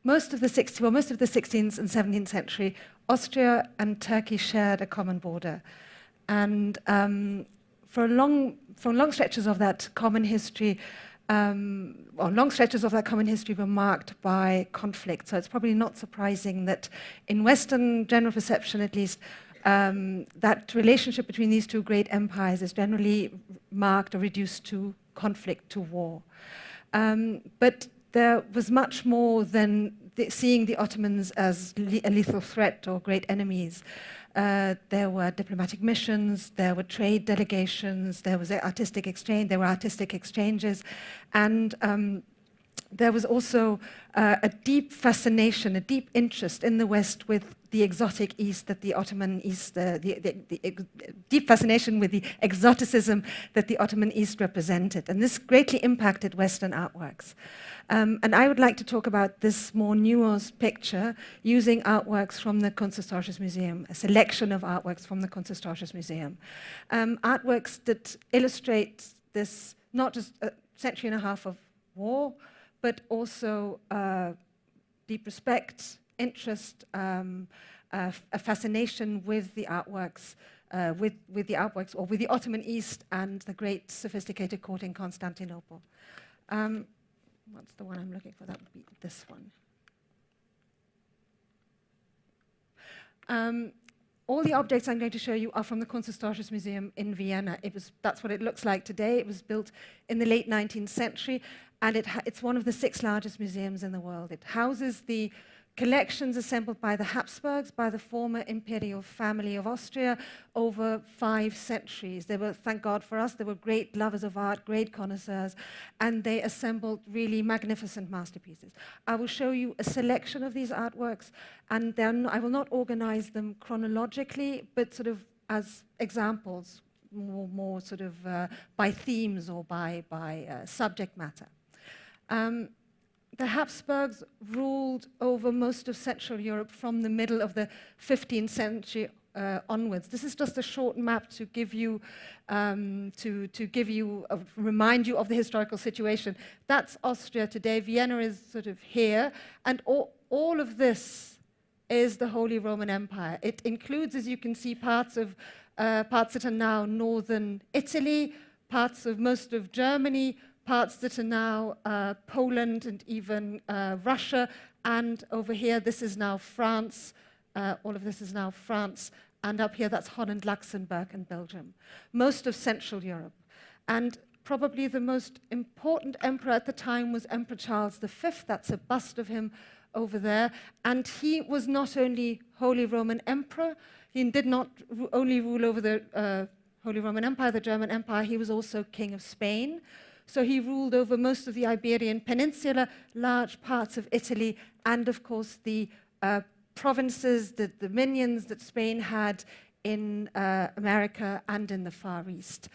most of the 16th and 17th century, Austria and Turkey shared a common border. And for long stretches of that common history, long stretches of that common history were marked by conflict. So it's probably not surprising that in Western general perception, at least, that relationship between these two great empires is generally marked or reduced to conflict, to war. But there was much more than seeing the Ottomans as a lethal threat or great enemies. There were diplomatic missions, there were trade delegations, there was artistic exchange, there were artistic exchanges, and there was also a deep fascination, a deep interest in the West with the exotic East that the Ottoman East, deep fascination with the exoticism that the Ottoman East represented. And this greatly impacted Western artworks. And I would like to talk about this more nuanced picture using artworks from the Kunsthistorisches Museum, a selection of artworks from the Kunsthistorisches Museum. Artworks that illustrate this, not just a century and a half of war, but also deep respect, interest, a fascination with the artworks, with the artworks, or with the Ottoman East and the great sophisticated court in Constantinople. What's the one I'm looking for? That would be this one. All the objects I'm going to show you are from the Kunsthistorisches Museum in Vienna. That's what it looks like today. It was built in the late 19th century, and it's one of the 6 largest museums in the world. It houses the collections assembled by the Habsburgs, by the former imperial family of Austria, over 5 centuries. They were, thank God for us, they were great lovers of art, great connoisseurs, and they assembled really magnificent masterpieces. I will show you a selection of these artworks, and then I will not organize them chronologically, but sort of as examples, more sort of by themes or by subject matter. The Habsburgs ruled over most of Central Europe from the middle of the 15th century onwards. This is just a short map to give you, remind you of the historical situation. That's Austria today. Vienna is sort of here, and all of this is the Holy Roman Empire. It includes, as you can see, parts that are now northern Italy, parts of most of Germany, parts that are now Poland and even Russia, and over here this is now France, all of this is now France, and up here that's Holland, Luxembourg and Belgium. Most of Central Europe. And probably the most important emperor at the time was Emperor Charles V, that's a bust of him over there, and he was not only Holy Roman Emperor, he did not only rule over the Holy Roman Empire, the German Empire, he was also King of Spain. So he ruled over most of the Iberian Peninsula, large parts of Italy, and of course the provinces, the dominions that Spain had in America and in the Far East.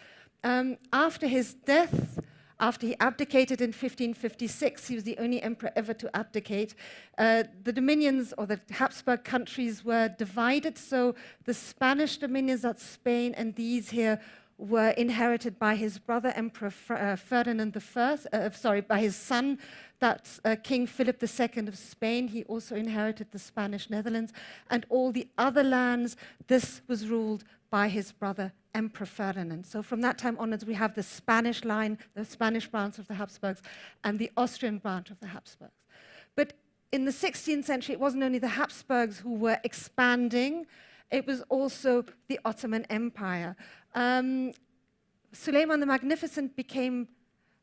After his death, after he abdicated in 1556, he was the only emperor ever to abdicate, the dominions, or the Habsburg countries, were divided. So the Spanish dominions, that's Spain, and these here were inherited by his brother, Emperor Ferdinand I, by his son, that's King Philip II of Spain. He also inherited the Spanish Netherlands, and all the other lands, this was ruled by his brother, Emperor Ferdinand. So from that time onwards, we have the Spanish line, the Spanish branch of the Habsburgs, and the Austrian branch of the Habsburgs. But in the 16th century, it wasn't only the Habsburgs who were expanding, it was also the Ottoman Empire. Suleiman the Magnificent became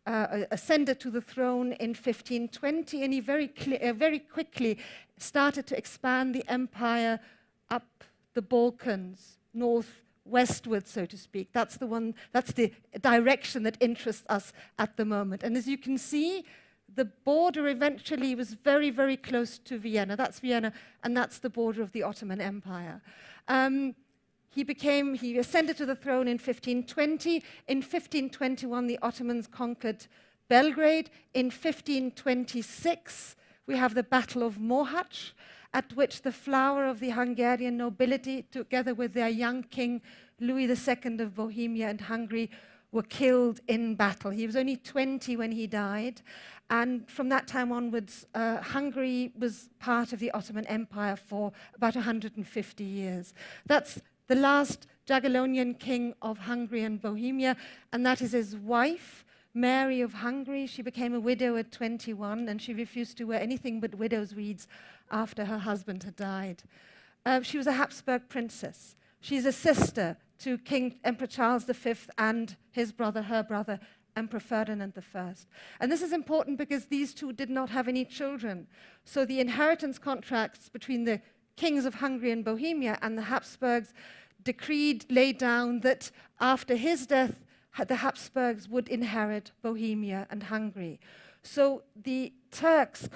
ascended to the throne in 1520, and he very quickly started to expand the empire up the Balkans, northwestward, so to speak. That's the direction that interests us at the moment. And as you can see, the border eventually was very, very close to Vienna. That's Vienna, and that's the border of the Ottoman Empire. He ascended to the throne in 1520. In 1521, the Ottomans conquered Belgrade. In 1526, we have the Battle of Mohacs, at which the flower of the Hungarian nobility, together with their young king, Louis II of Bohemia and Hungary, were killed in battle. He was only 20 when he died, and from that time onwards, Hungary was part of the Ottoman Empire for about 150 years. That's the last Jagiellonian king of Hungary and Bohemia, and that is his wife, Mary of Hungary. She became a widow at 21, and she refused to wear anything but widow's weeds after her husband had died. She was a Habsburg princess. She's a sister to Emperor Charles V and his brother, her brother, Emperor Ferdinand I. And this is important because these two did not have any children. So the inheritance contracts between the kings of Hungary and Bohemia and the Habsburgs laid down that after his death, the Habsburgs would inherit Bohemia and Hungary. So the Turks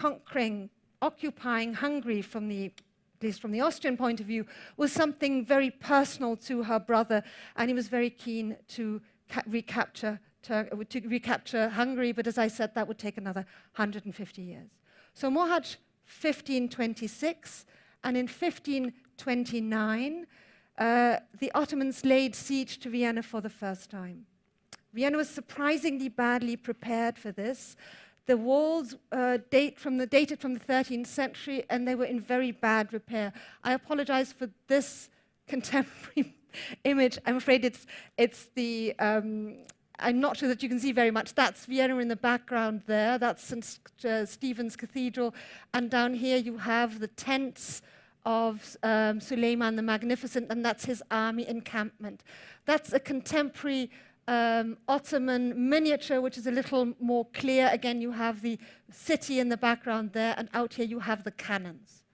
occupying Hungary at least from the Austrian point of view, was something very personal to her brother, and he was very keen to recapture Hungary, but as I said, that would take another 150 years. So Mohács 1526, and in 1529, the Ottomans laid siege to Vienna for the first time. Vienna was surprisingly badly prepared for this. The walls dated from the 13th century, and they were in very bad repair. I apologize for this contemporary image. I'm afraid it's the, I'm not sure that you can see very much. That's Vienna in the background there. That's St. Stephen's Cathedral. And down here you have the tents of Suleiman the Magnificent, and that's his army encampment. That's a contemporary Ottoman miniature, which is a little more clear. Again, you have the city in the background there, and out here you have the cannons.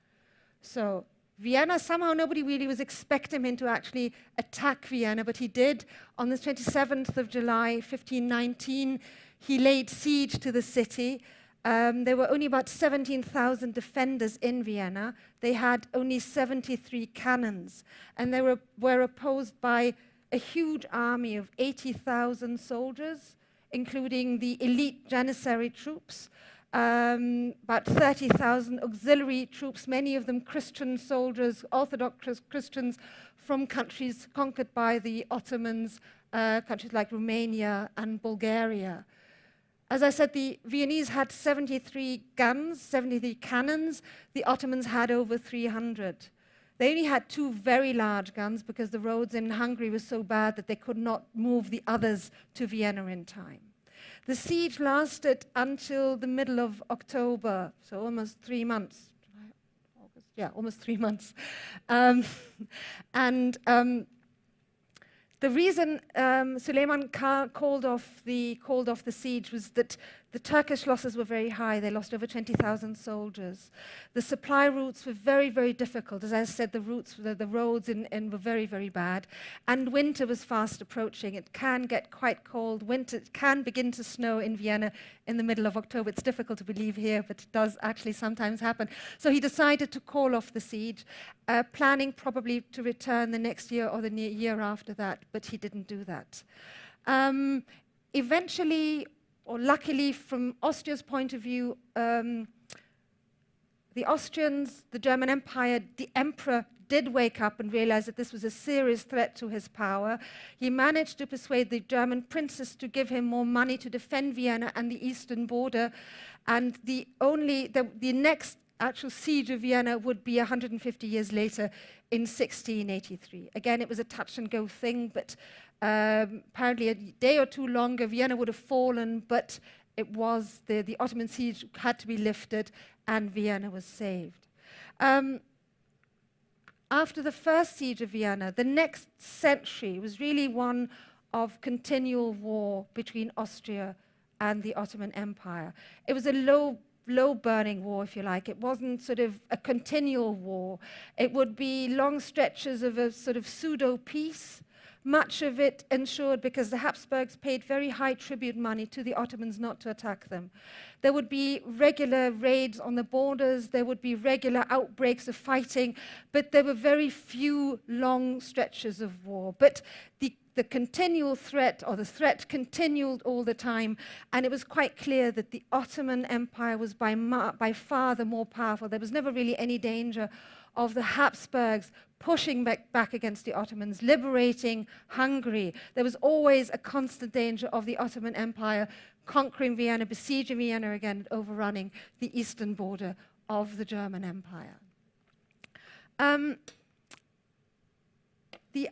So Vienna, somehow nobody really was expecting him to actually attack Vienna, but he did. On the 27th of July, 1519, he laid siege to the city. There were only about 17,000 defenders in Vienna. They had only 73 cannons, and they were opposed by a huge army of 80,000 soldiers, including the elite Janissary troops, about 30,000 auxiliary troops, many of them Christian soldiers, Orthodox Christians from countries conquered by the Ottomans, countries like Romania and Bulgaria. As I said, the Viennese had 73 guns, 73 cannons. The Ottomans had over 300. They only had 2 very large guns because the roads in Hungary were so bad that they could not move the others to Vienna in time. The siege lasted until the middle of October, so almost 3 months. Almost 3 months. The reason Suleiman called off the siege was that the Turkish losses were very high. They lost over 20,000 soldiers. The supply routes were very, very difficult. As I said, the roads were very, very bad. And winter was fast approaching. It can get quite cold. It can begin to snow in Vienna in the middle of October. It's difficult to believe here, but it does actually sometimes happen. So he decided to call off the siege, planning probably to return the next year or the year after that, but he didn't do that. Eventually, or luckily from Austria's point of view, the Austrians, the German Empire, the emperor did wake up and realize that this was a serious threat to his power. He managed to persuade the German princes to give him more money to defend Vienna and the eastern border. And the next actual siege of Vienna would be 150 years later in 1683. Again, it was a touch and go thing, but apparently a day or two longer, Vienna would have fallen, but it was the Ottoman siege had to be lifted, and Vienna was saved. After the first siege of Vienna, the next century was really one of continual war between Austria and the Ottoman Empire. It was a low-burning war, if you like. It wasn't sort of a continual war. It would be long stretches of a sort of pseudo-peace. Much of it ensured because the Habsburgs paid very high tribute money to the Ottomans not to attack them. There would be regular raids on the borders, there would be regular outbreaks of fighting, but there were very few long stretches of war. But the continual threat, or the threat continued all the time, and it was quite clear that the Ottoman Empire was by far the more powerful. There was never really any danger of the Habsburgs pushing back against the Ottomans, liberating Hungary. There was always a constant danger of the Ottoman Empire conquering Vienna, besieging Vienna again, and overrunning the eastern border of the German Empire.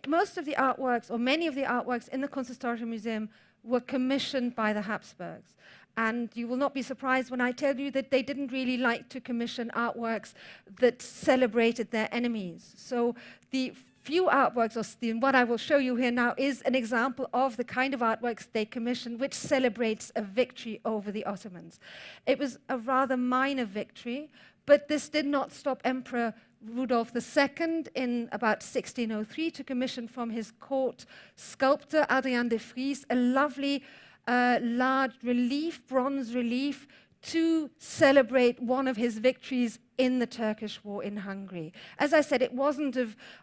Most of the artworks, or many of the artworks in the Kunsthistorisches Museum were commissioned by the Habsburgs. And you will not be surprised when I tell you that they didn't really like to commission artworks that celebrated their enemies. So the few artworks, or what I will show you here now, is an example of the kind of artworks they commissioned, which celebrates a victory over the Ottomans. It was a rather minor victory, but this did not stop Emperor Rudolf II in about 1603 to commission from his court sculptor Agnes Stillfried a lovely large relief, bronze relief, to celebrate one of his victories in the Turkish war in Hungary. As I said, it wasn't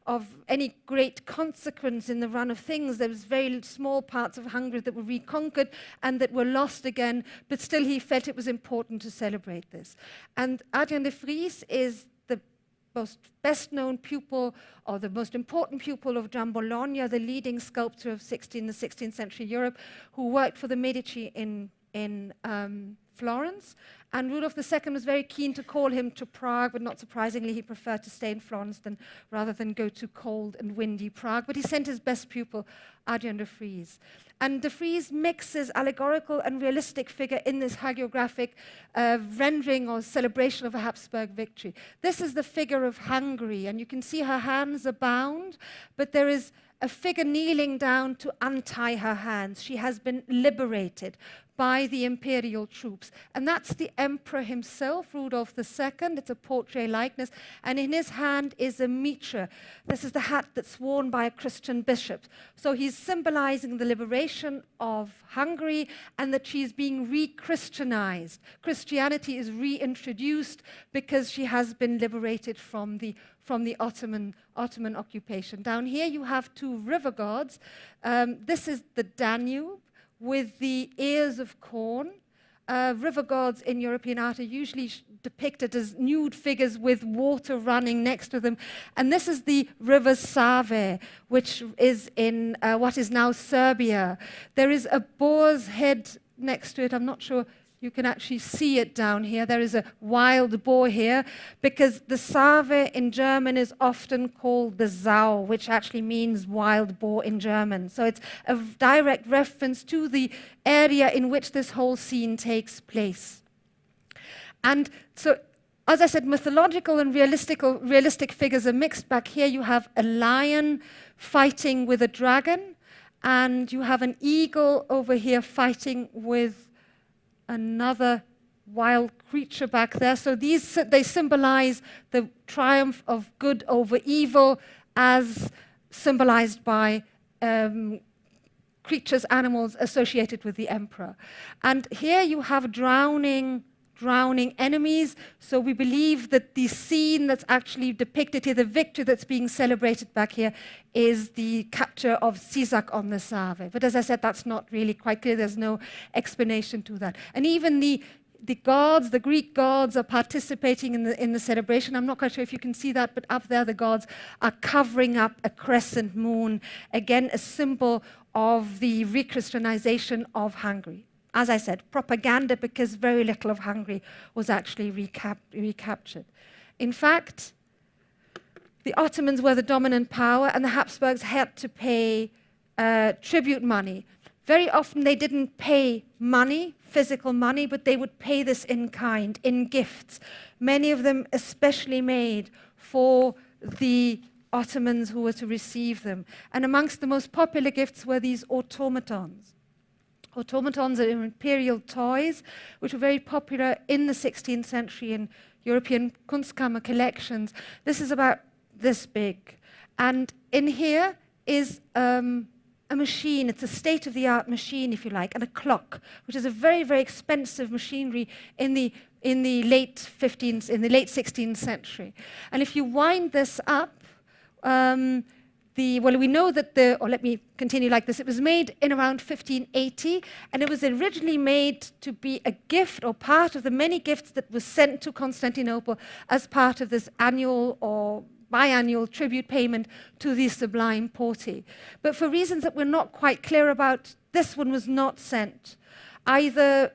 of any great consequence in the run of things. There was very small parts of Hungary that were reconquered and that were lost again, but still he felt it was important to celebrate this. And Agnes Stillfried is the most best-known pupil, or the most important pupil of Gian Bologna, the leading sculptor of the 16th century Europe, who worked for the Medici in Florence. And Rudolf II was very keen to call him to Prague, but not surprisingly, he preferred to stay in Florence rather than go to cold and windy Prague. But he sent his best pupil, Agnes Stillfried. And de Vries mixes allegorical and realistic figure in this hagiographic rendering or celebration of a Habsburg victory. This is the figure of Hungary, and you can see her hands are bound, but there is a figure kneeling down to untie her hands. She has been liberated by the imperial troops. And that's the emperor himself, Rudolf II. It's a portrait likeness. And in his hand is a mitre. This is the hat that's worn by a Christian bishop. So he's symbolizing the liberation of Hungary and that she's being re-Christianized. Christianity is reintroduced because she has been liberated from the Ottoman occupation. Down here you have two river gods. This is the Danube with the ears of corn. River gods in European art are usually depicted as nude figures with water running next to them. And this is the river Save, which is in what is now Serbia. There is a boar's head next to it. I'm not sure you can actually see it down here. There is a wild boar here, because the Save in German is often called the Sau, which actually means wild boar in German. So it's a direct reference to the area in which this whole scene takes place. And so, as I said, mythological and realistic figures are mixed. Back here you have a lion fighting with a dragon, and you have an eagle over here fighting with another wild creature back there. So they symbolize the triumph of good over evil, as symbolized by creatures, animals associated with the emperor. And here you have drowning enemies. So we believe that the scene that's actually depicted here, the victory that's being celebrated back here, is the capture of Sisak on the Save. But as I said, that's not really quite clear. There's no explanation to that. And even the gods, the Greek gods, are participating in the celebration. I'm not quite sure if you can see that, but up there the gods are covering up a crescent moon, again a symbol of the re-Christianization of Hungary. As I said, propaganda, because very little of Hungary was actually recaptured. In fact, the Ottomans were the dominant power, and the Habsburgs had to pay tribute money. Very often they didn't pay money, physical money, but they would pay this in kind, in gifts. Many of them especially made for the Ottomans who were to receive them. And amongst the most popular gifts were these automatons. Automatons are imperial toys, which were very popular in the 16th century in European Kunstkammer collections. This is about this big. And in here is a machine. It's a state-of-the-art machine, if you like, and a clock, which is a very, very expensive machinery in the late 16th century. And if you wind this up, well, we know that or let me continue like this. It was made in around 1580, and it was originally made to be a gift or part of the many gifts that was sent to Constantinople as part of this annual or biannual tribute payment to the Sublime Porte. But for reasons that we're not quite clear about, this one was not sent. Either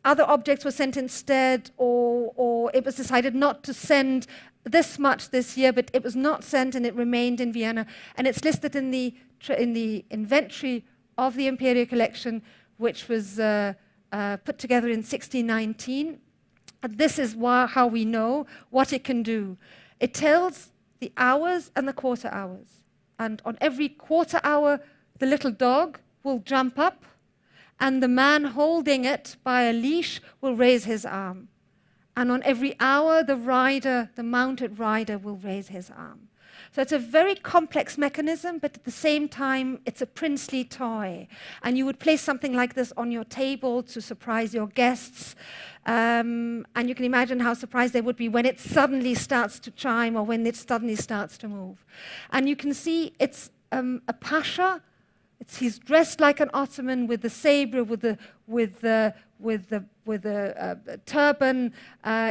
other objects were sent instead, or it was decided not to send this much this year, but it was not sent and it remained in Vienna. And it's listed in the inventory of the Imperial Collection, which was put together in 1619. And this is how we know what it can do. It tells the hours and the quarter hours. And on every quarter hour, the little dog will jump up, and the man holding it by a leash will raise his arm. And on every hour, the mounted rider will raise his arm. So it's a very complex mechanism, but at the same time, it's a princely toy. And you would place something like this on your table to surprise your guests. And you can imagine how surprised they would be when it suddenly starts to chime or when it suddenly starts to move. And you can see it's a pasha. He's dressed like an Ottoman with the sabre, with the turban.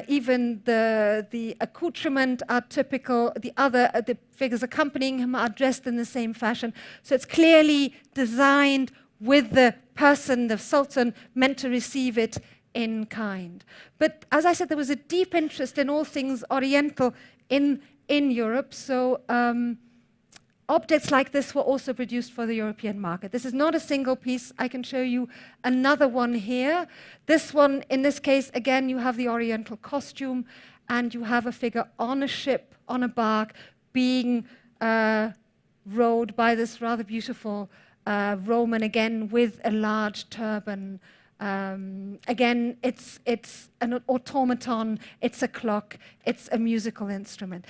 Even the accoutrement are typical. The figures accompanying him are dressed in the same fashion. So it's clearly designed with the person, the sultan, meant to receive it in kind. But as I said, there was a deep interest in all things Oriental in Europe. So objects like this were also produced for the European market. This is not a single piece. I can show you another one here. This one, in this case, again, you have the Oriental costume, and you have a figure on a ship, on a bark, being rowed by this rather beautiful Roman, again, with a large turban. Again, it's an automaton, it's a clock, it's a musical instrument.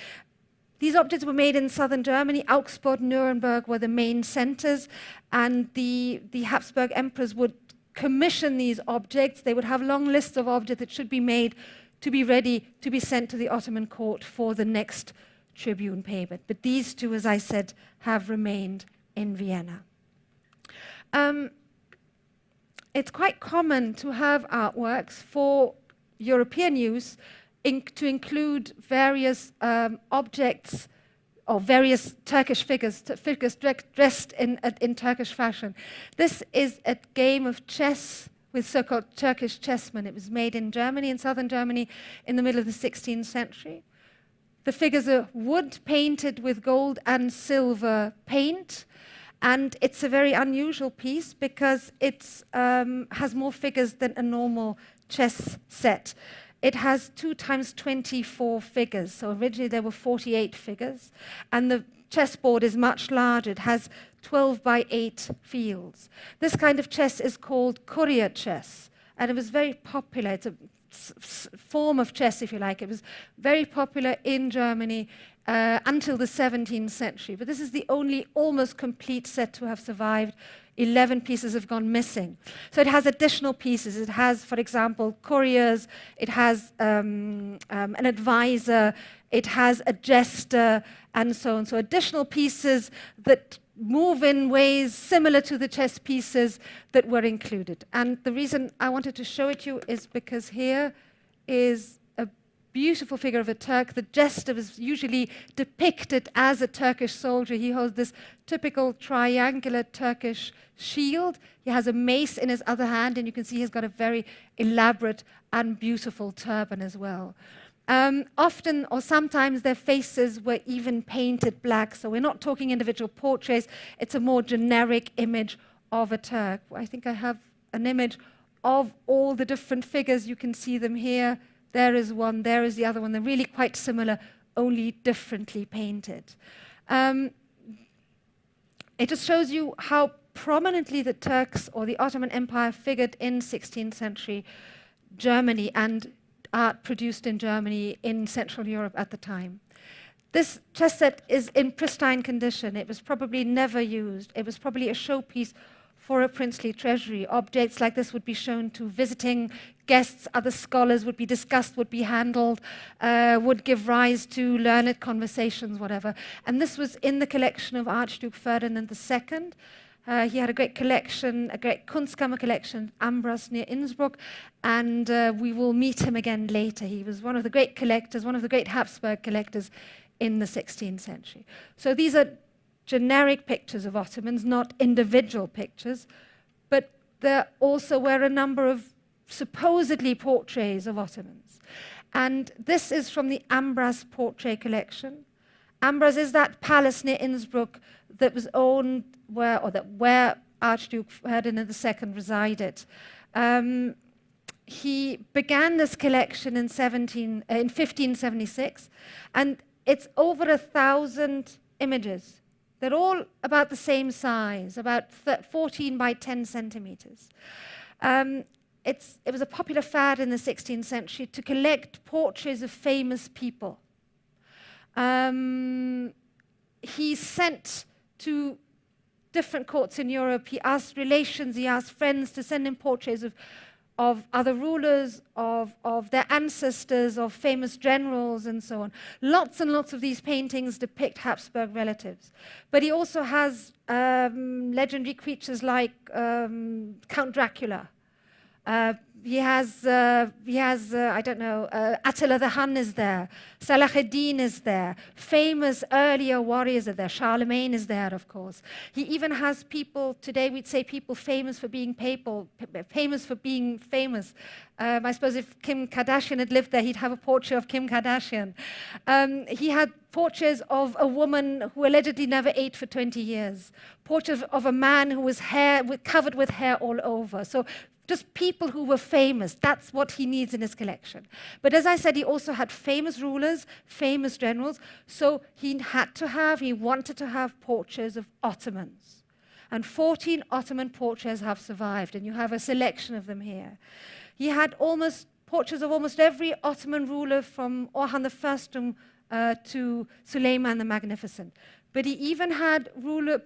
These objects were made in southern Germany. Augsburg, Nuremberg were the main centers, and the Habsburg emperors would commission these objects. They would have long lists of objects that should be made to be ready to be sent to the Ottoman court for the next tribune payment. But these two, as I said, have remained in Vienna. It's quite common to have artworks for European use to include various objects or various Turkish figures dressed in Turkish fashion. This is a game of chess with so-called Turkish chessmen. It was made in Germany, in southern Germany, in the middle of the 16th century. The figures are wood painted with gold and silver paint, and it's a very unusual piece because it has more figures than a normal chess set. It has 2 times 24 figures. So originally there were 48 figures. And the chessboard is much larger. It has 12 by 8 fields. This kind of chess is called courier chess. And it was very popular. It's a form of chess, if you like. It was very popular in Germany until the 17th century. But this is the only almost complete set to have survived. 11 pieces have gone missing. So it has additional pieces. It has, for example, couriers. It has an advisor. It has a jester, and so on. So additional pieces that move in ways similar to the chess pieces that were included. And the reason I wanted to show it to you is because here is a beautiful figure of a Turk. The jester is usually depicted as a Turkish soldier. He holds this typical triangular Turkish shield. He has a mace in his other hand, and you can see he's got a very elaborate and beautiful turban as well. Often or sometimes their faces were even painted black, so we're not talking individual portraits. It's a more generic image of a Turk. I think I have an image of all the different figures. You can see them here. There is one, there is the other one. They're really quite similar, only differently painted. It just shows you how prominently the Turks or the Ottoman Empire figured in 16th century Germany and art produced in Germany in Central Europe at the time. This chess set is in pristine condition. It was probably never used. It was probably a showpiece for a princely treasury. Objects like this would be shown to visiting guests, other scholars, would be discussed, would be handled, would give rise to learned conversations, whatever. And this was in the collection of Archduke Ferdinand II. He had a great collection, a great Kunstkammer collection, Ambras near Innsbruck, and we will meet him again later. He was one of the great collectors, one of the great Habsburg collectors in the 16th century. So these are generic pictures of Ottomans, not individual pictures, but there also were a number of supposedly portraits of Ottomans. And this is from the Ambras portrait collection. Ambras is that palace near Innsbruck that was owned where Archduke Ferdinand II resided. He began this collection in 1576, and it's over 1,000 images. They're all about the same size, about 14 by 10 centimeters. It was a popular fad in the 16th century to collect portraits of famous people. He sent to different courts in Europe. He asked relations, he asked friends to send him portraits of other rulers, of their ancestors, of famous generals, and so on. Lots and lots of these paintings depict Habsburg relatives. But he also has legendary creatures like Count Dracula. He has I don't know, Attila the Hun is there, Salah ad-Din is there, famous earlier warriors are there, Charlemagne is there, of course. He even has people, today we'd say people famous for being famous for being famous. I suppose if Kim Kardashian had lived there, he'd have a portrait of Kim Kardashian. He had portraits of a woman who allegedly never ate for 20 years, portraits of a man who was covered with hair all over. So just people who were famous. That's what he needs in his collection. But as I said, he also had famous rulers, famous generals. So he wanted to have portraits of Ottomans. And 14 Ottoman portraits have survived, and you have a selection of them here. He had portraits of almost every Ottoman ruler from Orhan I to Suleiman the Magnificent. But he even had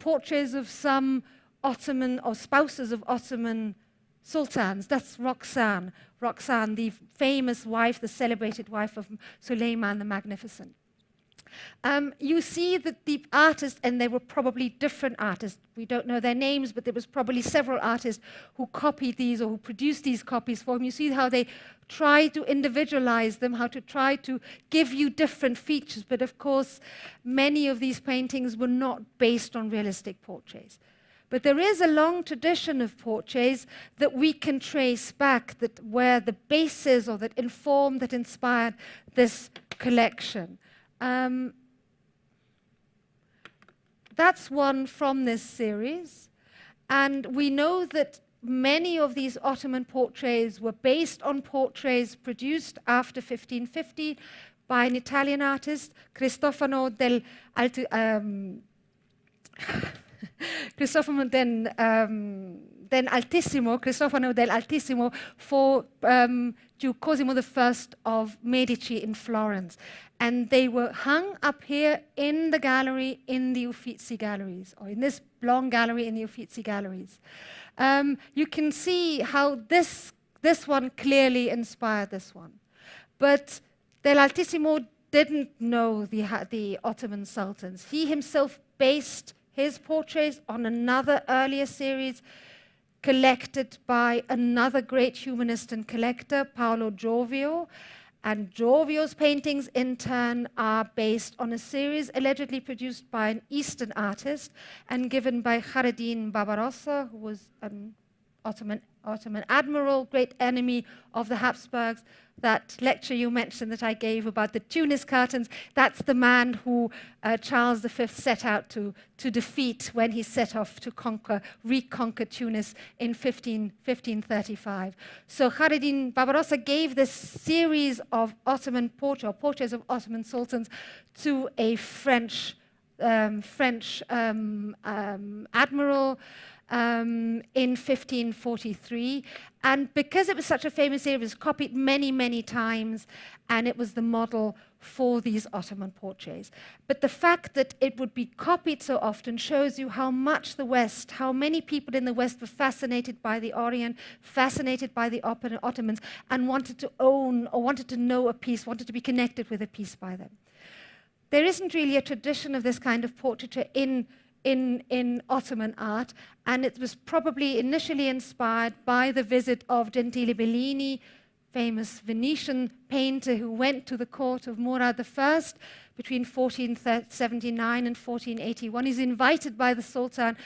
portraits of some Ottoman or spouses of Ottoman sultans. That's Roxanne, the famous wife, the celebrated wife of Suleiman the Magnificent. You see that the artists, and they were probably different artists, we don't know their names, but there was probably several artists who copied these or who produced these copies for him. You see how they try to individualize them, how to try to give you different features. But of course, many of these paintings were not based on realistic portraits. But there is a long tradition of portraits that we can trace back, where the basis or that informed, that inspired this collection. That's one from this series. And we know that many of these Ottoman portraits were based on portraits produced after 1550 by an Italian artist, Cristofano del Altissimo for Duke Cosimo I of Medici in Florence. And they were hung up here in the gallery in the Uffizi galleries, or in this long gallery in the Uffizi galleries. You can see how this one clearly inspired this one. But Del Altissimo didn't know the Ottoman sultans. He himself based his portraits on another earlier series collected by another great humanist and collector, Paolo Giovio. And Giovio's paintings, in turn, are based on a series allegedly produced by an Eastern artist and given by Khaireddin Barbarossa, who was an Ottoman admiral, great enemy of the Habsburgs. That lecture you mentioned that I gave about the Tunis curtains, that's the man who Charles V set out to defeat when he set off to reconquer Tunis in 1535. So Khaireddin Barbarossa gave this series of Ottoman portraits of Ottoman sultans to a French French admiral in 1543. And because it was such a famous area, it was copied many, many times, and it was the model for these Ottoman portraits. But the fact that it would be copied so often shows you how much the West, how many people in the West were fascinated by the Orient, fascinated by the Ottomans, and wanted to own or wanted to know a piece, wanted to be connected with a piece by them. There isn't really a tradition of this kind of portraiture in Ottoman art, and it was probably initially inspired by the visit of Gentile Bellini, famous Venetian painter who went to the court of Murad I between 1479 and 1481. He's invited by the Sultan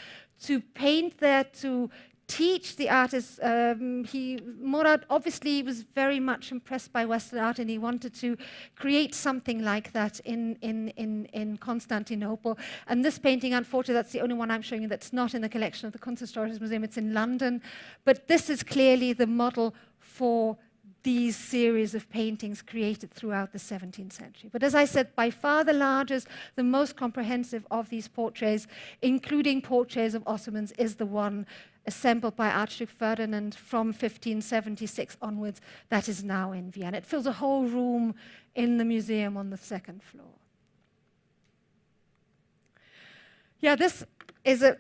to paint there, to teach the artists. Murad obviously was very much impressed by Western art, and he wanted to create something like that in Constantinople. And this painting, unfortunately, that's the only one I'm showing you that's not in the collection of the Kunsthistorisches Museum. It's in London. But this is clearly the model for these series of paintings created throughout the 17th century. But as I said, by far the largest, the most comprehensive of these portraits, including portraits of Ottomans, is the one assembled by Archduke Ferdinand from 1576 onwards that is now in Vienna. It fills a whole room in the museum on the second floor. Yeah, this is a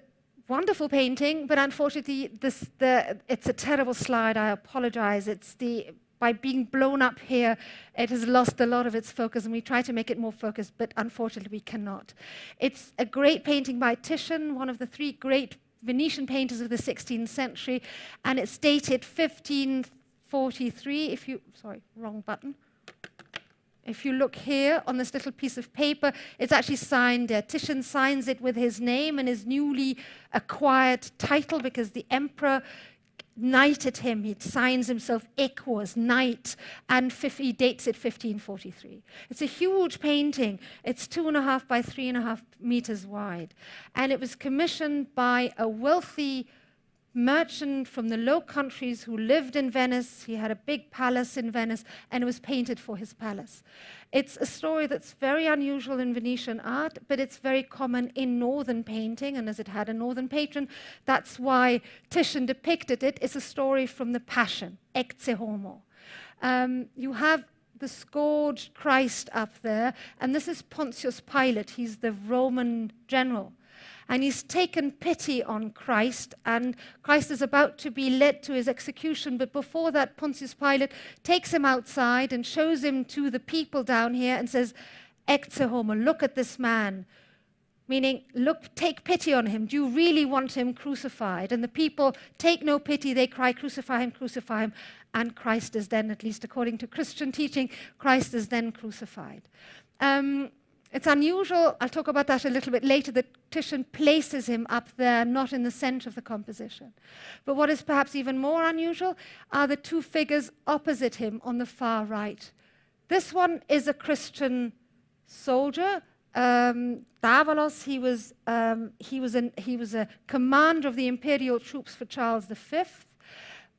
wonderful painting, but unfortunately it's a terrible slide. I apologize. By being blown up here, it has lost a lot of its focus, and we try to make it more focused, but unfortunately we cannot. It's a great painting by Titian, one of the three great Venetian painters of the 16th century, and it's dated 1543. Sorry, wrong button. If you look here on this little piece of paper, it's actually signed. Titian signs it with his name and his newly acquired title, because the emperor knighted him. He signs himself Equus, knight, and he dates it 1543. It's a huge painting. It's 2.5 by 3.5 meters wide. And it was commissioned by a wealthy merchant from the Low Countries who lived in Venice. He had a big palace in Venice, and it was painted for his palace. It's a story that's very unusual in Venetian art, but it's very common in northern painting, and as it had a northern patron, that's why Titian depicted it. It's a story from the Passion, Ecce Homo. You have the scourged Christ up there, and this is Pontius Pilate. He's the Roman general. And he's taken pity on Christ, and Christ is about to be led to his execution. But before that, Pontius Pilate takes him outside and shows him to the people down here and says, Ecce homo, look at this man. Meaning, look, take pity on him. Do you really want him crucified? And the people take no pity. They cry, crucify him, crucify him. And Christ is then, at least according to Christian teaching, Christ is then crucified. It's unusual, I'll talk about that a little bit later, that Titian places him up there, not in the center of the composition. But what is perhaps even more unusual are the two figures opposite him on the far right. This one is a Christian soldier. Davalos, he was a commander of the imperial troops for Charles V.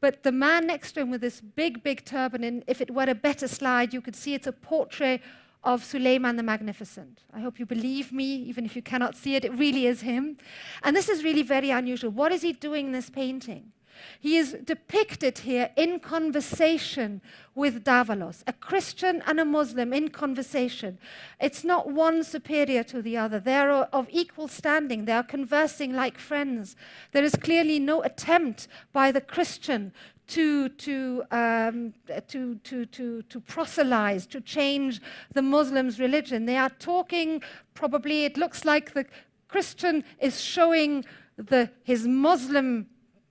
But the man next to him with this big, big turban, and if it were a better slide, you could see it's a portrait of Suleiman the Magnificent. I hope you believe me, even if you cannot see it. It really is him. And this is really very unusual. What is he doing in this painting? He is depicted here in conversation with Davalos, a Christian and a Muslim in conversation. It's not one superior to the other. They are of equal standing. They are conversing like friends. There is clearly no attempt by the Christian to proselytize, to change the Muslim's religion. They are talking, probably it looks like the Christian is showing his Muslim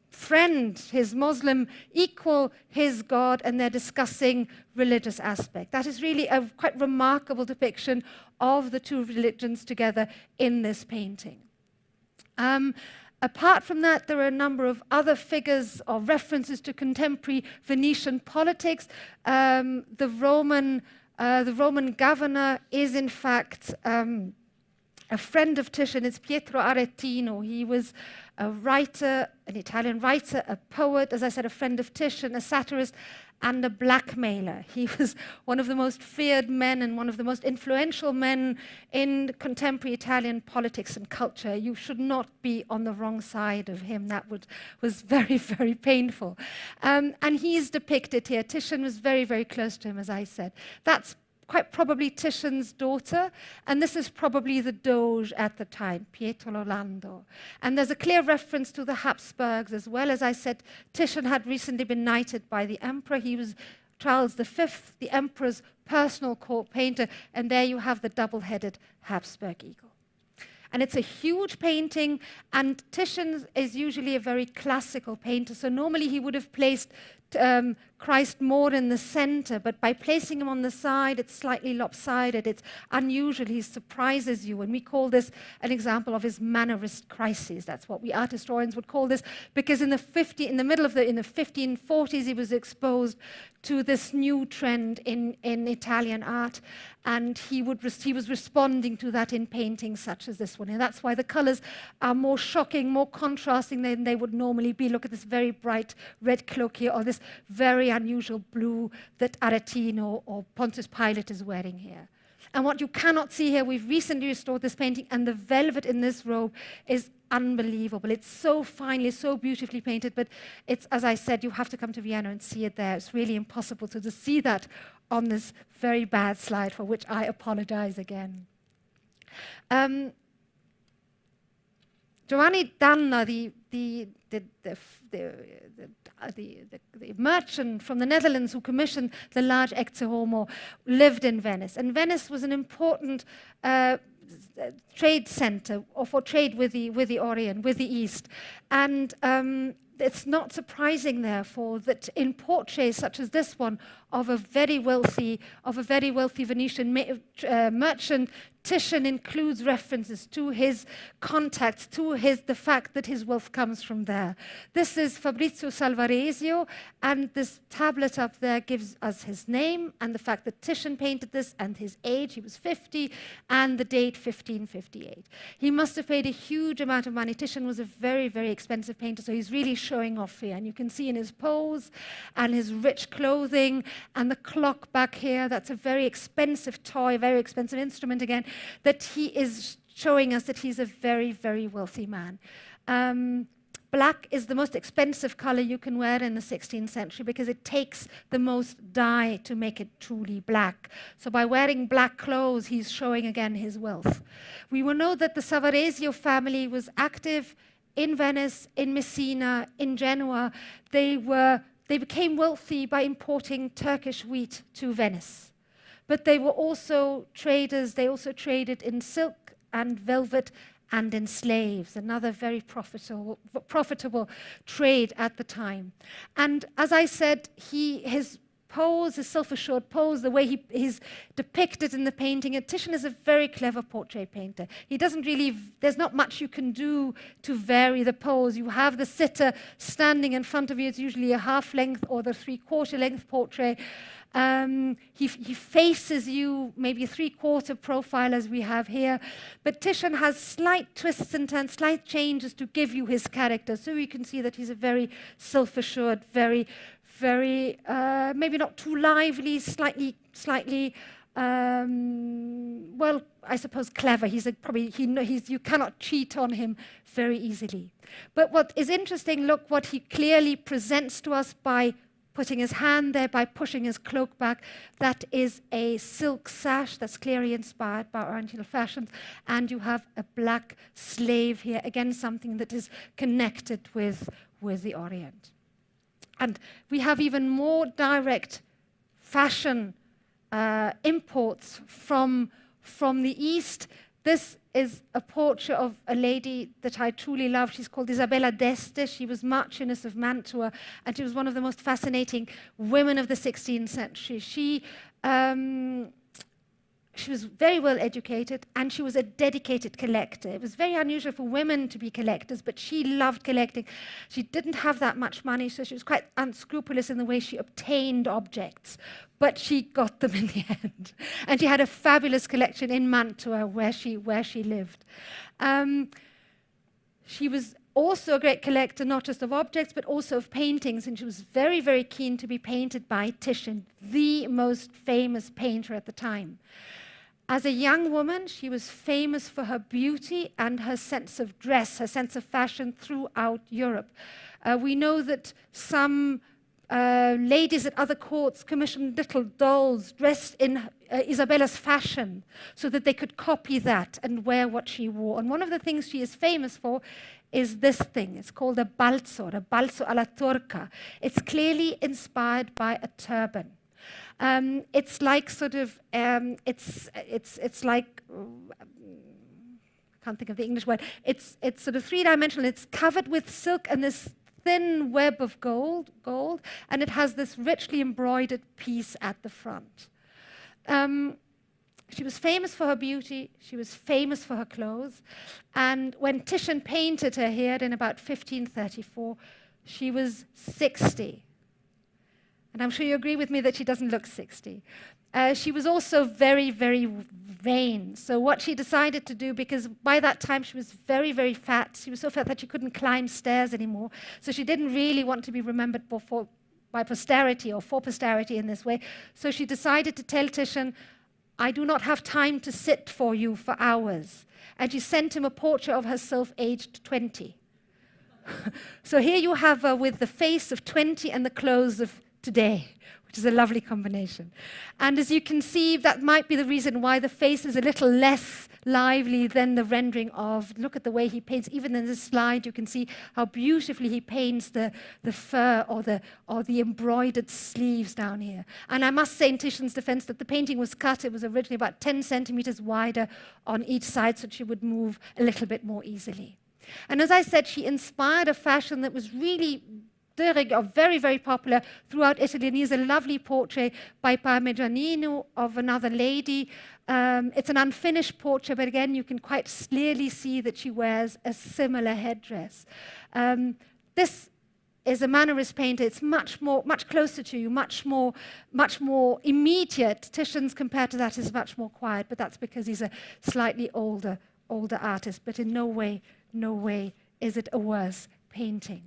friend, his Muslim equal, his God, and they're discussing religious aspect. That is really a quite remarkable depiction of the two religions together in this painting. Apart from that, there are a number of other figures or references to contemporary Venetian politics. The Roman governor is in fact a friend of Titian is Pietro Aretino. He was a writer, an Italian writer, a poet, as I said, a friend of Titian, a satirist, and a blackmailer. He was one of the most feared men and one of the most influential men in contemporary Italian politics and culture. You should not be on the wrong side of him. That was very, very painful. And he's depicted here. Titian was very, very close to him, as I said. That's quite probably Titian's daughter, and this is probably the Doge at the time, Pietro Orlando. And there's a clear reference to the Habsburgs as well. As I said, Titian had recently been knighted by the emperor. He was Charles V, the emperor's personal court painter, and there you have the double-headed Habsburg eagle. And it's a huge painting, and Titian is usually a very classical painter, so normally he would have placed Christ more in the center, but by placing him on the side, it's slightly lopsided, it's unusual, he surprises you, and we call this an example of his mannerist crises. That's what we art historians would call this, because in the 1540s, he was exposed to this new trend in Italian art, and he was responding to that in paintings such as this one. And that's why the colors are more shocking, more contrasting than they would normally be. Look at this very bright red cloak here, or this very unusual blue that Aretino or Pontius Pilate is wearing here. And what you cannot see here, we've recently restored this painting, and the velvet in this robe is unbelievable. It's so finely, so beautifully painted, but it's, as I said, you have to come to Vienna and see it there. It's really impossible to just see that on this very bad slide, for which I apologize again. Giovanni Danna, the merchant from the Netherlands who commissioned the large Ecce Homo, lived in Venice. And Venice was an important trade center, or for trade with the Orient, with the East. And it's not surprising, therefore, that in portraits such as this one of a very wealthy Venetian merchant, Titian includes references to his contacts, to the fact that his wealth comes from there. This is Fabrizio Salvaresio, and this tablet up there gives us his name and the fact that Titian painted this, and his age, he was 50, and the date 1558. He must have paid a huge amount of money. Titian was a very, very expensive painter, so he's really showing off here. And you can see in his pose and his rich clothing and the clock back here, that's a very expensive toy, very expensive instrument again, that he is showing us that he's a very, very wealthy man. Black is the most expensive color you can wear in the 16th century because it takes the most dye to make it truly black. So by wearing black clothes, he's showing again his wealth. We will know that the Salvaresio family was active in Venice, in Messina, in Genoa. They became wealthy by importing Turkish wheat to Venice. But they were also traders. They also traded in silk and velvet and in slaves, another very profitable trade at the time. And as I said, his pose, his self-assured pose, the way he's depicted in the painting, and Titian is a very clever portrait painter. He doesn't really, there's not much you can do to vary the pose. You have the sitter standing in front of you. It's usually a half-length or the three-quarter length portrait. He faces you, maybe a three-quarter profile as we have here. But Titian has slight twists and turns, slight changes to give you his character. So you can see that he's a very self-assured, very maybe not too lively, slightly, well, I suppose clever. You cannot cheat on him very easily. But what is interesting, look what he clearly presents to us by putting his hand there, by pushing his cloak back. That is a silk sash that's clearly inspired by Oriental fashions. And you have a black slave here, again, something that is connected with the Orient. And we have even more direct fashion imports from the East. This is a portrait of a lady that I truly love. She's called Isabella DEste. She was Marchioness of Mantua, and she was one of the most fascinating women of the 16th century. She She was very well educated, and she was a dedicated collector. It was very unusual for women to be collectors, but she loved collecting. She didn't have that much money, so she was quite unscrupulous in the way she obtained objects, but she got them in the end. And she had a fabulous collection in Mantua, where she lived. She was also a great collector, not just of objects, but also of paintings, and she was very, very keen to be painted by Titian, the most famous painter at the time. As a young woman, she was famous for her beauty and her sense of dress, her sense of fashion throughout Europe. We know that some ladies at other courts commissioned little dolls dressed in Isabella's fashion so that they could copy that and wear what she wore. And one of the things she is famous for is this thing. It's called a balzo alla turca. It's clearly inspired by a turban. It's like sort of, it's like, I can't think of the English word. It's sort of three-dimensional. It's covered with silk and this thin web of gold, and it has this richly embroidered piece at the front. She was famous for her beauty. She was famous for her clothes. And when Titian painted her here in about 1534, she was 60. And I'm sure you agree with me that she doesn't look 60. She was also very, very vain. So what she decided to do, because by that time she was very, very fat. She was so fat that she couldn't climb stairs anymore. So she didn't really want to be remembered by posterity or for posterity in this way. So she decided to tell Titian, I do not have time to sit for you for hours. And she sent him a portrait of herself aged 20. So here you have her with the face of 20 and the clothes of today, which is a lovely combination. And as you can see, that might be the reason why the face is a little less lively than the rendering of, look at the way he paints. Even in this slide, you can see how beautifully he paints the fur or the embroidered sleeves down here. And I must say in Titian's defense that the painting was cut. It was originally about 10 centimeters wider on each side, so she would move a little bit more easily. And as I said, she inspired a fashion that was really very, very popular throughout Italy. And here's a lovely portrait by Parmigianino of another lady. It's an unfinished portrait, but again, you can quite clearly see that she wears a similar headdress. This is a mannerist painter. It's much closer to you, much more immediate. Titian's, compared to that, is much more quiet, but that's because he's a slightly older artist. But in no way is it a worse painting.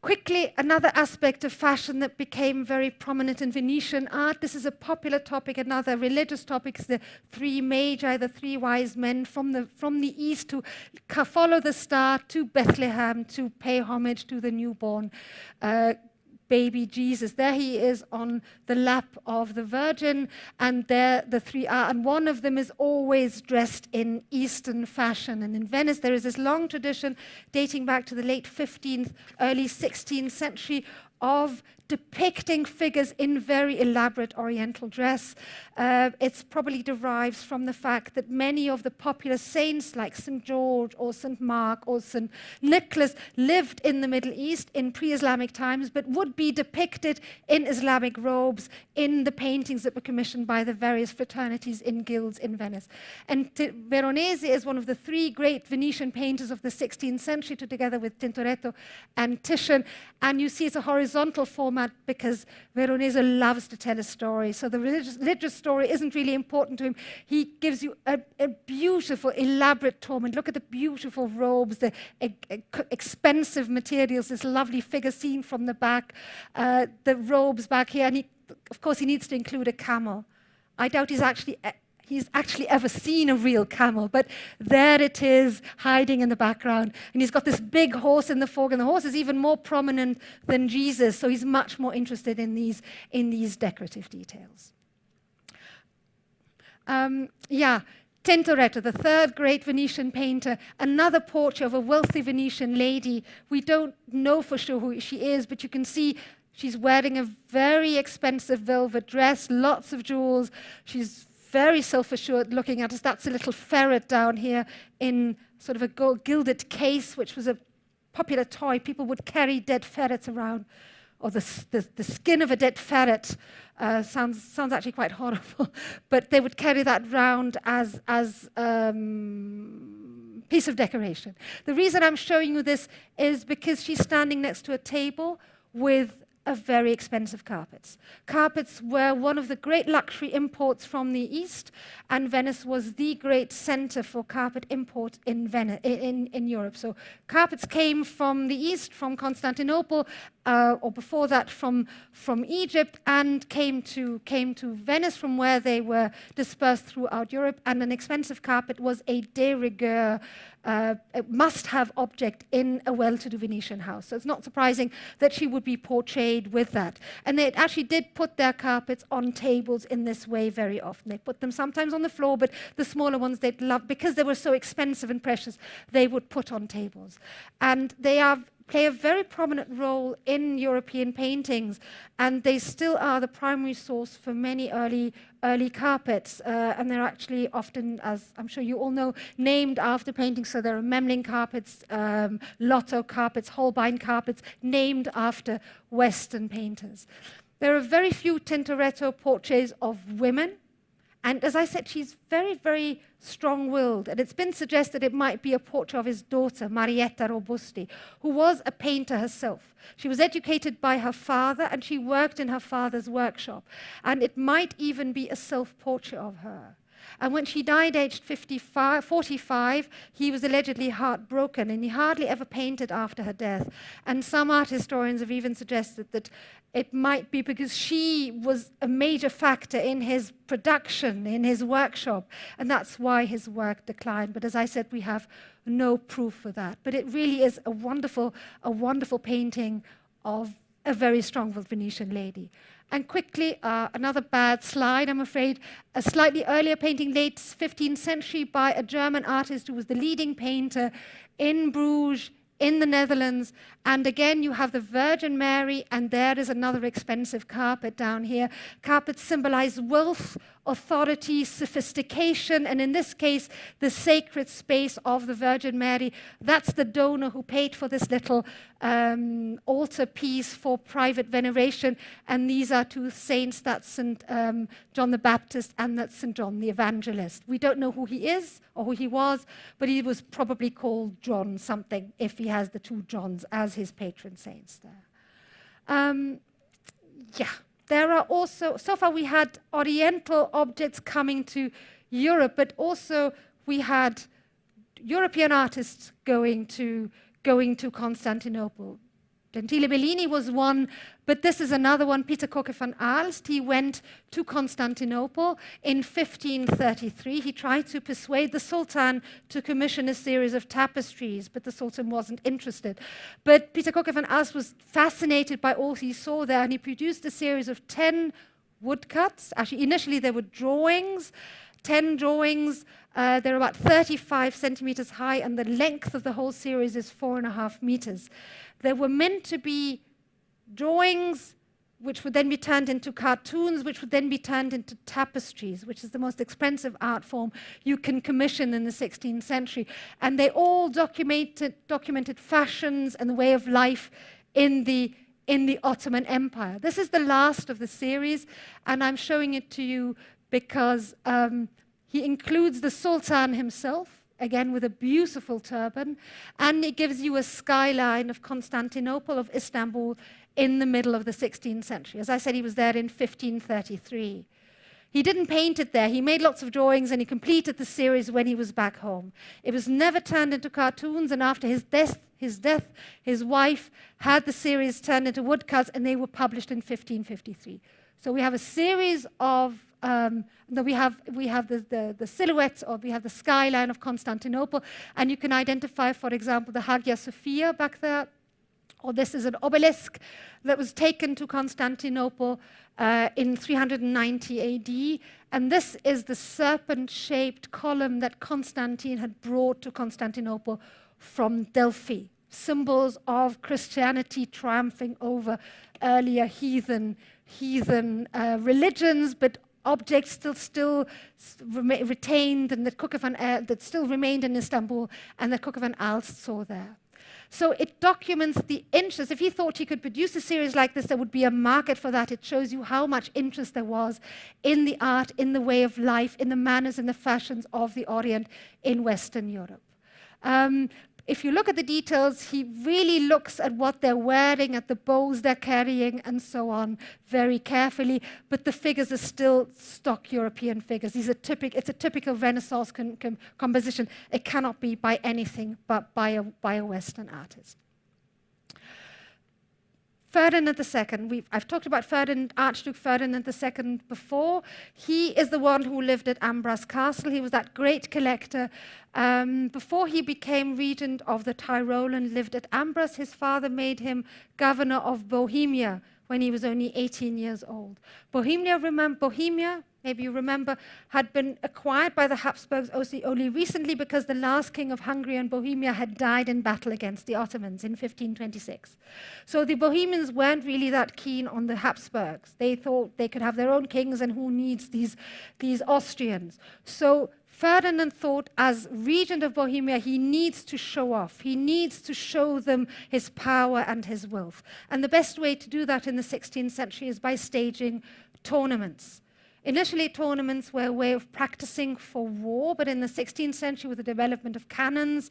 Quickly, another aspect of fashion that became very prominent in Venetian art. This is a popular topic, another religious topic, is the three magi, the three wise men from the east to follow the star to Bethlehem to pay homage to the newborn baby Jesus. There he is on the lap of the Virgin, and there the three are, and one of them is always dressed in Eastern fashion. And in Venice, there is this long tradition dating back to the late 15th, early 16th century of depicting figures in very elaborate Oriental dress. It probably derives from the fact that many of the popular saints like St. George or St. Mark or St. Nicholas lived in the Middle East in pre-Islamic times, but would be depicted in Islamic robes in the paintings that were commissioned by the various fraternities in guilds in Venice. And Veronese is one of the three great Venetian painters of the 16th century, together with Tintoretto and Titian. And you see it's a horizontal format because Veronese loves to tell a story. So the religious story isn't really important to him. He gives you a beautiful, elaborate torment. Look at the beautiful robes, the expensive materials, this lovely figure seen from the back, the robes back here. And of course, he needs to include a camel. I doubt he's actually ever seen a real camel, but there it is, hiding in the background. And he's got this big horse in the foreground. The horse is even more prominent than Jesus, so he's much more interested in these decorative details. Tintoretto, the third great Venetian painter, another portrait of a wealthy Venetian lady. We don't know for sure who she is, but you can see she's wearing a very expensive velvet dress, lots of jewels. She's very self-assured looking at us. That's a little ferret down here in sort of a gilded case, which was a popular toy. People would carry dead ferrets around or the skin of a dead ferret. Sounds actually quite horrible, but they would carry that round as piece of decoration. The reason I'm showing you this is because she's standing next to a table with very expensive carpets. Carpets were one of the great luxury imports from the East, and Venice was the great center for carpet import in Europe. So carpets came from the East, from Constantinople, or before that from Egypt, and came to Venice, from where they were dispersed throughout Europe. And an expensive carpet was a de rigueur, must-have object in a well-to-do Venetian house. So it's not surprising that she would be portrayed with that. And they actually did put their carpets on tables in this way very often. They put them sometimes on the floor, but the smaller ones they'd love, because they were so expensive and precious, they would put on tables. And they play a very prominent role in European paintings, and they still are the primary source for many early carpets, and they're actually often, as I'm sure you all know, named after paintings. So there are Memling carpets, Lotto carpets, Holbein carpets, named after Western painters. There are very few Tintoretto portraits of women. And as I said, she's very, very strong-willed. And it's been suggested it might be a portrait of his daughter, Marietta Robusti, who was a painter herself. She was educated by her father, and she worked in her father's workshop. And it might even be a self-portrait of her. And when she died aged 45, he was allegedly heartbroken, and he hardly ever painted after her death. And some art historians have even suggested that it might be because she was a major factor in his production, in his workshop, and that's why his work declined. But as I said, we have no proof for that. But it really is a wonderful painting of a very strong-willed Venetian lady. And quickly, another bad slide, I'm afraid, a slightly earlier painting, late 15th century, by a German artist who was the leading painter in Bruges, in the Netherlands. And again, you have the Virgin Mary, and there is another expensive carpet down here. Carpets symbolize wealth, authority, sophistication, and in this case, the sacred space of the Virgin Mary. That's the donor who paid for this little altar piece for private veneration. And these are two saints, that's St. John the Baptist and that's St. John the Evangelist. We don't know who he is or who he was, but he was probably called John something if he has the two Johns as his patron saints there. There are also, so far we had Oriental objects coming to Europe, but also we had European artists going to Constantinople. Gentile Bellini was one, but this is another one, Pieter Kokke van Aalst. He went to Constantinople in 1533. He tried to persuade the Sultan to commission a series of tapestries, but the Sultan wasn't interested. But Pieter Kokke van Aalst was fascinated by all he saw there, and he produced a series of 10 woodcuts. Actually, initially there were drawings, 10 drawings. They're about 35 centimeters high, and the length of the whole series is 4.5 meters. They were meant to be drawings which would then be turned into cartoons, which would then be turned into tapestries, which is the most expensive art form you can commission in the 16th century. And they all documented fashions and the way of life in the Ottoman Empire. This is the last of the series, and I'm showing it to you because he includes the Sultan himself, again with a beautiful turban, and it gives you a skyline of Constantinople, of Istanbul, in the middle of the 16th century. As I said, he was there in 1533. He didn't paint it there. He made lots of drawings, and he completed the series when he was back home. It was never turned into cartoons, and after his death, his wife had the series turned into woodcuts, and they were published in 1553. So we have a series of we have the silhouettes, or we have the skyline of Constantinople, and you can identify, for example, the Hagia Sophia back there, or this is an obelisk that was taken to Constantinople in 390 AD, and this is the serpent-shaped column that Constantine had brought to Constantinople from Delphi, symbols of Christianity triumphing over earlier heathen religions, but objects still retained, and that still remained in Istanbul, and that Kokke van Aalst saw there. So it documents the interest. If he thought he could produce a series like this, there would be a market for that. It shows you how much interest there was in the art, in the way of life, in the manners and the fashions of the Orient in Western Europe. If you look at the details, he really looks at what they're wearing, at the bows they're carrying, and so on, very carefully. But the figures are still stock European figures. It's a typical Renaissance composition. It cannot be by anything but by a Western artist. Ferdinand II. I've talked about Archduke Ferdinand II before. He is the one who lived at Ambras Castle. He was that great collector. Before he became regent of the Tyrol and lived at Ambras, his father made him governor of Bohemia when he was only 18 years old. Bohemia, maybe you remember, had been acquired by the Habsburgs only recently because the last king of Hungary and Bohemia had died in battle against the Ottomans in 1526. So the Bohemians weren't really that keen on the Habsburgs. They thought they could have their own kings, and who needs these Austrians? So Ferdinand thought, as regent of Bohemia, he needs to show off. He needs to show them his power and his wealth. And the best way to do that in the 16th century is by staging tournaments. Initially, tournaments were a way of practicing for war, but in the 16th century, with the development of cannons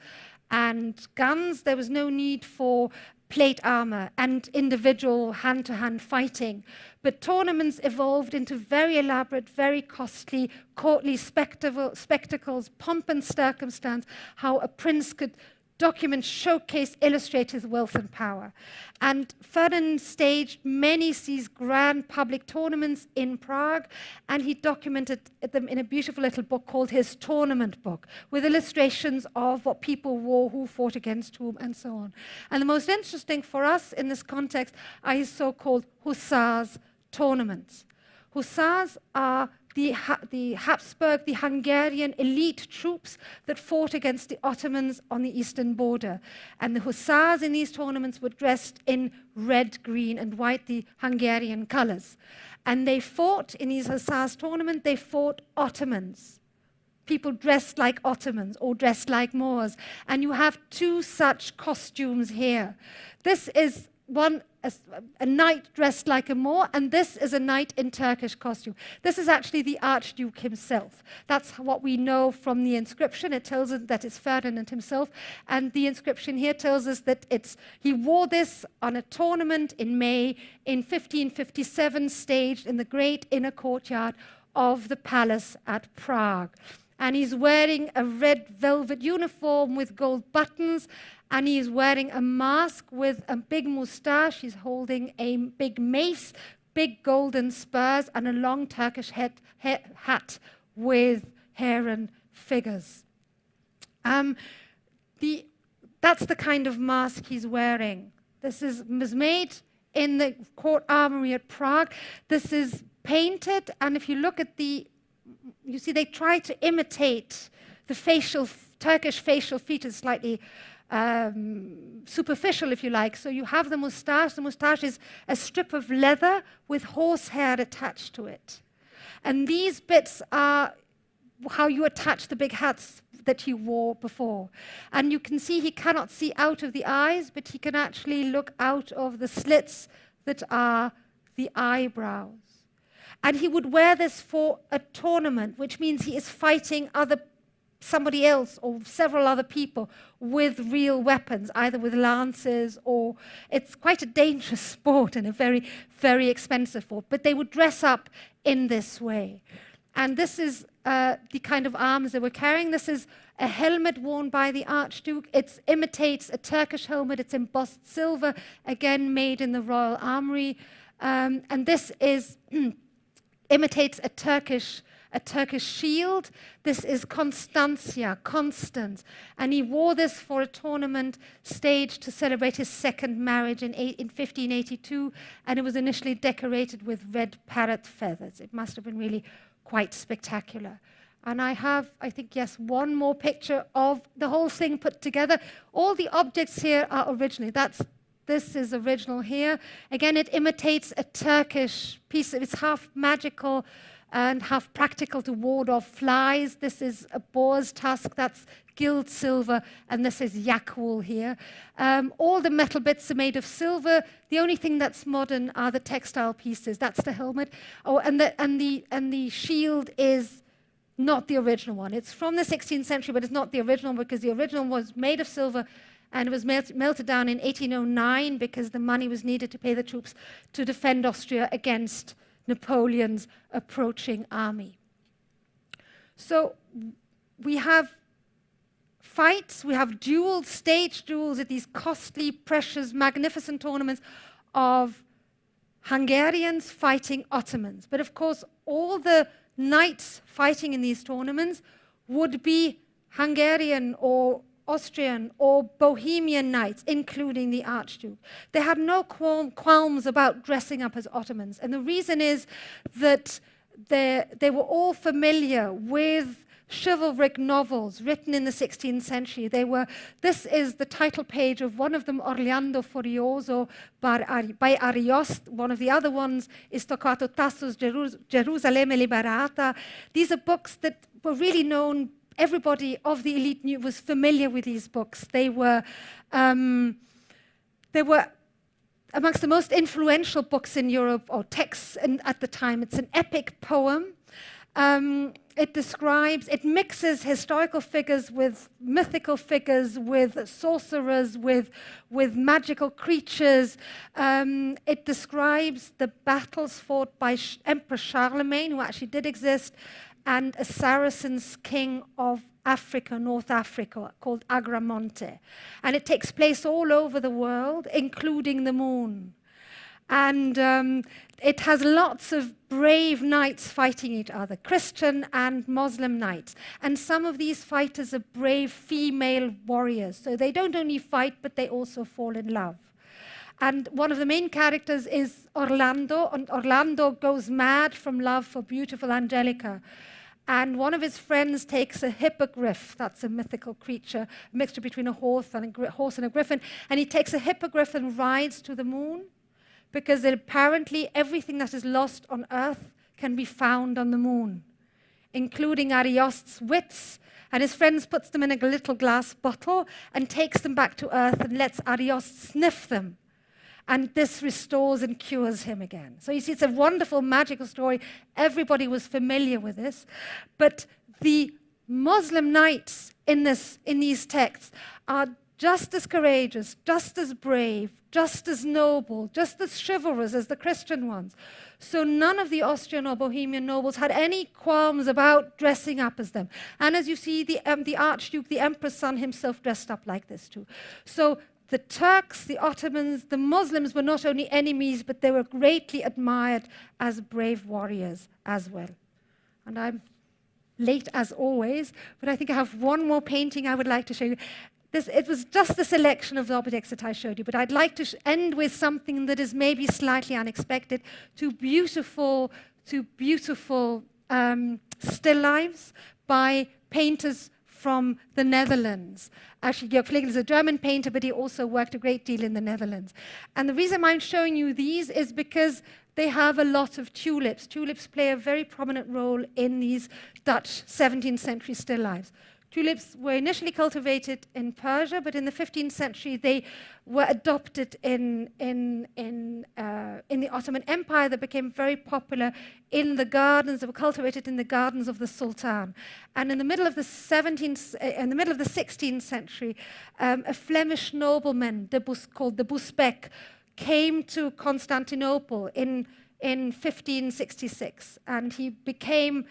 and guns, there was no need for plate armor and individual hand-to-hand fighting. But tournaments evolved into very elaborate, very costly, courtly spectacles, pomp and circumstance, how a prince could document, showcase, illustrate his wealth and power. And Ferdinand staged many these grand public tournaments in Prague, and he documented them in a beautiful little book called his Tournament Book, with illustrations of what people wore, who fought against whom, and so on. And the most interesting for us in this context are his so-called Hussars tournaments. Hussars are the Habsburg, the Hungarian elite troops that fought against the Ottomans on the eastern border. And the Hussars in these tournaments were dressed in red, green, and white, the Hungarian colors. And they fought, in these Hussars tournament, they fought Ottomans. People dressed like Ottomans or dressed like Moors. And you have two such costumes here. This is a knight dressed like a Moor, and this is a knight in Turkish costume. This is actually the Archduke himself. That's what we know from the inscription. It tells us that it's Ferdinand himself, and the inscription here tells us that he wore this on a tournament in May in 1557, staged in the great inner courtyard of the palace at Prague. And he's wearing a red velvet uniform with gold buttons, and he is wearing a mask with a big moustache. He's holding a big mace, big golden spurs, and a long Turkish hat with heron figures. That's the kind of mask he's wearing. This was made in the court armory at Prague. This is painted, and if you look at you see they try to imitate the Turkish facial features, slightly superficial, if you like. So you have the moustache. The moustache is a strip of leather with horsehair attached to it. And these bits are how you attach the big hats that he wore before. And you can see he cannot see out of the eyes, but he can actually look out of the slits that are the eyebrows. And he would wear this for a tournament, which means he is fighting somebody else or several other people with real weapons, either with lances or... It's quite a dangerous sport and a very, very expensive sport. But they would dress up in this way. And this is the kind of arms they were carrying. This is a helmet worn by the Archduke. It imitates a Turkish helmet. It's embossed silver, again made in the Royal Armory. And this imitates a Turkish shield. This is Constantia, Constance. And he wore this for a tournament staged to celebrate his second marriage in 1582, and it was initially decorated with red parrot feathers. It must have been really quite spectacular. And I have, I think, yes, one more picture of the whole thing put together. All the objects here are original. This is original here. Again, it imitates a Turkish piece. It's half magical and half practical to ward off flies. This is a boar's tusk, that's gilt silver, and this is yak wool here. All the metal bits are made of silver. The only thing that's modern are the textile pieces. That's the helmet. Oh, and the shield is not the original one. It's from the 16th century, but it's not the original because the original was made of silver and it was melted down in 1809 because the money was needed to pay the troops to defend Austria against Napoleon's approaching army. So we have fights, we have duels, staged duels at these costly, precious, magnificent tournaments of Hungarians fighting Ottomans. But of course, all the knights fighting in these tournaments would be Hungarian or Austrian or Bohemian knights, including the Archduke. They had no qualms about dressing up as Ottomans. And the reason is that they were all familiar with chivalric novels written in the 16th century. This is the title page of one of them, Orlando Furioso by Ariosto. One of the other ones is Torquato Tasso's Gerusalemme Liberata. These are books that were really known. Everybody of the elite was familiar with these books. They were amongst the most influential books in Europe, or texts at the time. It's an epic poem. It mixes historical figures with mythical figures, with sorcerers, with magical creatures. It describes the battles fought by Emperor Charlemagne, who actually did exist, and a Saracens king of Africa, North Africa, called Agramonte. And it takes place all over the world, including the moon. And it has lots of brave knights fighting each other, Christian and Muslim knights. And some of these fighters are brave female warriors. So they don't only fight, but they also fall in love. And one of the main characters is Orlando. And Orlando goes mad from love for beautiful Angelica. And one of his friends takes a hippogriff, that's a mythical creature, a mixture between a horse and a griffin, and he takes a hippogriff and rides to the moon, because apparently everything that is lost on Earth can be found on the moon, including Ariosto's wits. And his friends puts them in a little glass bottle and takes them back to Earth and lets Ariosto sniff them. And this restores and cures him again. So you see, it's a wonderful, magical story. Everybody was familiar with this. But the Muslim knights in these texts are just as courageous, just as brave, just as noble, just as chivalrous as the Christian ones. So none of the Austrian or Bohemian nobles had any qualms about dressing up as them. And as you see, the Archduke, the Emperor's son himself, dressed up like this too. So the Turks, the Ottomans, the Muslims were not only enemies, but they were greatly admired as brave warriors as well. And I'm late as always, but I think I have one more painting I would like to show you. It was just the selection of the objects that I showed you, but I'd like to end with something that is maybe slightly unexpected. Two beautiful still lifes by painters from the Netherlands. Actually, Georg Flegel is a German painter, but he also worked a great deal in the Netherlands. And the reason I'm showing you these is because they have a lot of tulips. Tulips play a very prominent role in these Dutch 17th century still lifes. Tulips were initially cultivated in Persia, but in the 15th century they were adopted in the Ottoman Empire. That became very popular in the gardens. They were cultivated in the gardens of the Sultan. And in the middle of the 16th century, a Flemish nobleman called de Busbecq came to Constantinople in 1566, and he became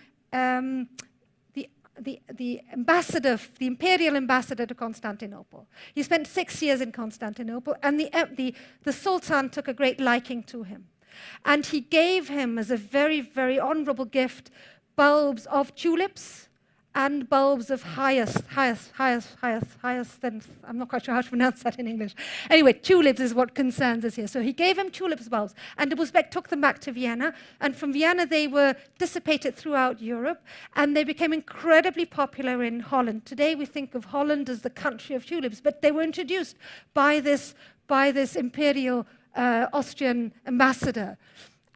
the ambassador, the imperial ambassador to Constantinople. He spent 6 years in Constantinople, and the Sultan took a great liking to him. And he gave him, as a very, very honorable gift, bulbs of tulips and bulbs of hyacinth. I'm not quite sure how to pronounce that in English. Anyway, tulips is what concerns us here. So he gave him tulips bulbs, and de Busbecq took them back to Vienna, and from Vienna they were dissipated throughout Europe, and they became incredibly popular in Holland. Today we think of Holland as the country of tulips, but they were introduced by this imperial Austrian ambassador.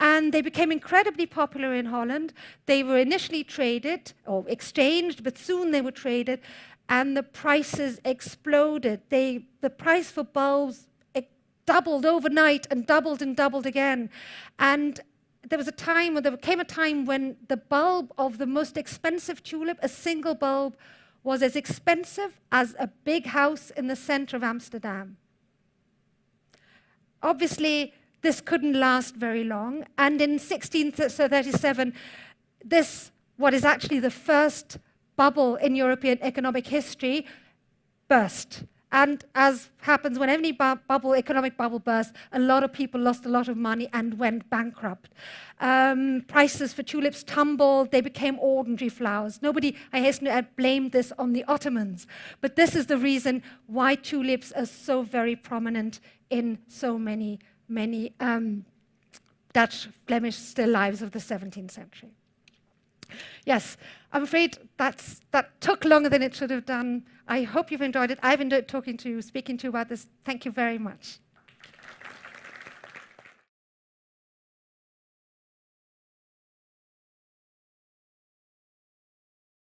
And they became incredibly popular in Holland. They were initially traded or exchanged, but soon they were traded, and the prices exploded. The price for bulbs doubled overnight and doubled again. And there came a time when the bulb of the most expensive tulip, a single bulb, was as expensive as a big house in the center of Amsterdam. Obviously, this couldn't last very long, and in 1637, what is actually the first bubble in European economic history, burst. And as happens when any economic bubble bursts, a lot of people lost a lot of money and went bankrupt. Prices for tulips tumbled, they became ordinary flowers. Nobody, I hasten to add, blamed this on the Ottomans. But this is the reason why tulips are so very prominent in so many Dutch, Flemish still lives of the 17th century. Yes, I'm afraid that took longer than it should have done. I hope you've enjoyed it. I've enjoyed speaking to you about this. Thank you very much.